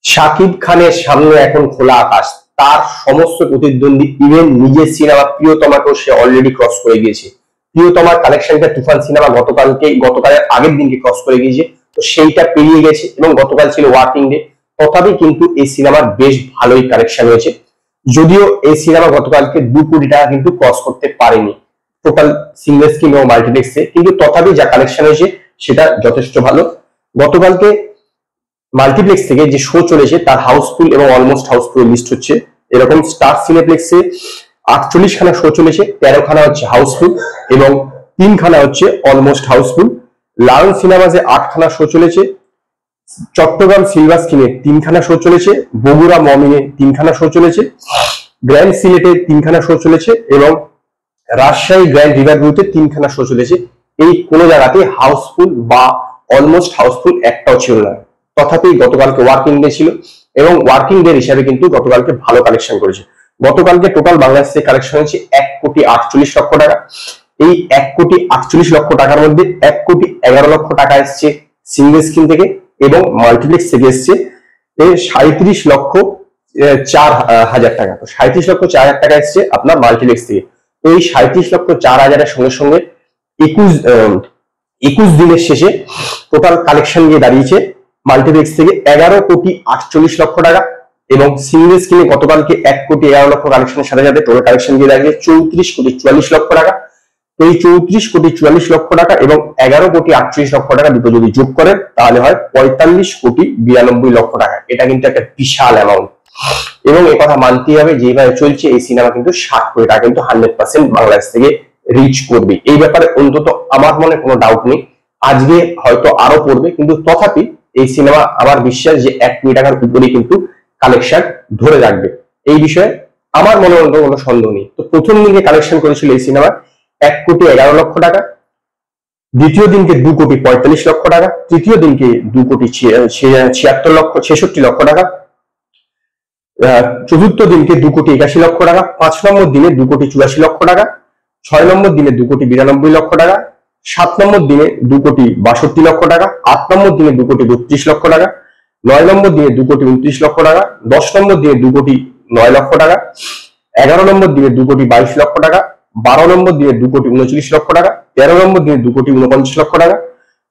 শাকিব খানের সামনে এখন খোলা আকাশ। তার সমস্ত প্রতিদ্বন্দ্বী, ইভেন নিজের সিনেমা প্রিয়তমাকেও সে অলরেডি ক্রস করে গিয়েছে। প্রিয়তমার কালেকশনটা তুফান সিনেমা গতকালের আগের দিনকে ক্রস করে গিয়েছে, তো সেইটা পেরিয়ে গেছে এবং গতকাল ছিল ওয়ার্কিং ডে। তথাপি কিন্তু এই সিনেমার বেশ ভালোই কালেকশন হয়েছে, যদিও এই সিনেমা গতকালকে 2 কোটি টাকা কিন্তু ক্রস করতে পারেনি টোটাল সিঙ্গেল স্ক্রিন এবং মাল্টিপ্লেক্সে, কিন্তু তথাপি যা কালেকশন হয়েছে সেটা যথেষ্ট ভালো। গতকালকে মাল্টিপ্লেক্স থেকে যে শো চলেছে তার হাউসফুল এবং অলমোস্ট হাউসফুল লিস্ট হচ্ছে এরকম। স্টার সিনেপ্লেক্সে 48 খানা শো চলেছে, 13 খানা হচ্ছে হাউসফুল এবং 3 খানা হচ্ছে অলমোস্ট হাউসফুল। লায়ন সিনেমাসে 8 খানা শো চলেছে, চট্টগ্রাম সিলভার স্ক্রিনে 3 খানা শো চলেছে, বগুড়া মমিনে 3 খানা শো চলেছে, গ্র্যান্ড সিলেটে 3 খানা শো চলেছে এবং রাজশাহী গ্র্যান্ড রিভার ভিউতে 3 খানা শো চলেছে। এই কোনো জায়গাতে হাউসফুল বা অলমোস্ট হাউসফুল একটাও ছিল না। তথাপি গতকালকে ওয়ার্কিং ডে ছিল এবং ওয়ার্কিং ডে হিসাবে কিন্তু গতকালকে ভালো কালেকশন করেছে। গতকালকে টোটাল বাংলাদেশে কালেকশন হয়েছে 1,48,00,000 টাকা। এই 1,48,00,000 টাকার মধ্যে 1,11,00,000 টাকা এসছে সিঙ্গেল স্ক্রিন থেকে এবং মাল্টিপ্লেক্স থেকে এসছে 37,04,000 টাকা। তো 37,04,000 টাকা এসছে আপনার মাল্টিপ্লেক্স থেকে। এই 37,04,000 সঙ্গে সঙ্গে 21 দিনের শেষে টোটাল কালেকশন গিয়ে দাঁড়িয়েছে মাল্টিপ্লেক্স থেকে 11,48,00,000 টাকা এবং সিঙ্গেল স্ক্রিনে গতকালকে 1,11,00,000 কালেকশনের সাথে সাথে টোটাল কালেকশন গিয়ে দাঁড়িয়েছে 34,44,00,000 টাকা। এই 34,44,00,000 টাকা এবং 11,38,00,000 টাকা দুটো যদি যোগ করেন তাহলে হয় 45,92,00,000 টাকা। এটা কিন্তু একটা বিশাল অ্যামাউন্ট এবং এ কথা মানতেই হবে, যেভাবে চলছে এই সিনেমা কিন্তু 60 কোটি টাকা কিন্তু 100% বাংলাদেশ থেকে রিচ করবে। এই ব্যাপারে অন্তত আমার মনে কোনো ডাউট নেই। আজকে হয়তো আরো পড়বে, কিন্তু তথাপি এই সিনেমা আমার বিশ্বাস যে 1 কোটি টাকার উপরে কিন্তু কালেকশন ধরে রাখবে। এই বিষয়ে আমার মনে হয় কোনো সন্দেহ নেই। তো প্রথম দিনকে কালেকশন করেছিল এই সিনেমা 1,11,00,000 টাকা, দ্বিতীয় দিনকে 2,45,00,000 টাকা, তৃতীয় দিনকে 2,76,00,000 টাকা, চতুর্থ দিনকে 2,81,00,000 টাকা, 5 নম্বর দিনে 2,84,00,000 টাকা, 6 নম্বর দিনে 2,92,00,000 টাকা, 7 নম্বর দিনে 2,62,00,000 টাকা, 8 নম্বর দিনে 2,32,00,000 টাকা, 9 নম্বর দিনে 2,29,00,000 টাকা, 10 নম্বর দিনে 2,09,00,000 টাকা, 11 নম্বর দিনে 2,22,00,000 টাকা, 12 নম্বর দিনে 2,39,00,000 টাকা, 13 নম্বর দিনে 2,49,00,000 টাকা,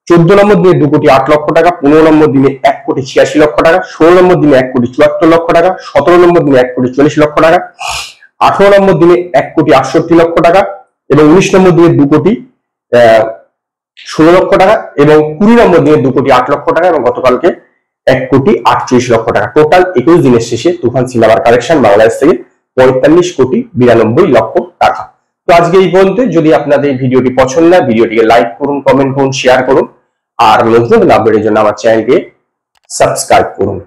14 নম্বর দিনে 2,08,00,000 টাকা, 15 নম্বর দিনে 1,86,00,000 টাকা, 16 নম্বর দিনে 1,74,00,000 টাকা, 17 নম্বর দিনে 1,40,00,000 টাকা, 18 নম্বর দিনে 1,68,00,000 টাকা এবং 19 নম্বর দিনে 2,16,00,000 টাকা এবং 20 নম্বর দিনে 2,08,00,000 টাকা এবং গতকালকে 1,38,00,000 টাকা। টোটাল 21 দিনের শেষে তুফান সিনেমার কালেকশন বাংলাদেশ থেকে 45,92,00,000 টাকা। তো আজকে এই পর্যন্ত। যদি আপনাদের এই ভিডিওটি পছন্দ হয় ভিডিওটিকে লাইক করুন, কমেন্ট করুন, শেয়ার করুন আর নতুন আপডেটের জন্য আমার চ্যানেলকে সাবস্ক্রাইব করুন।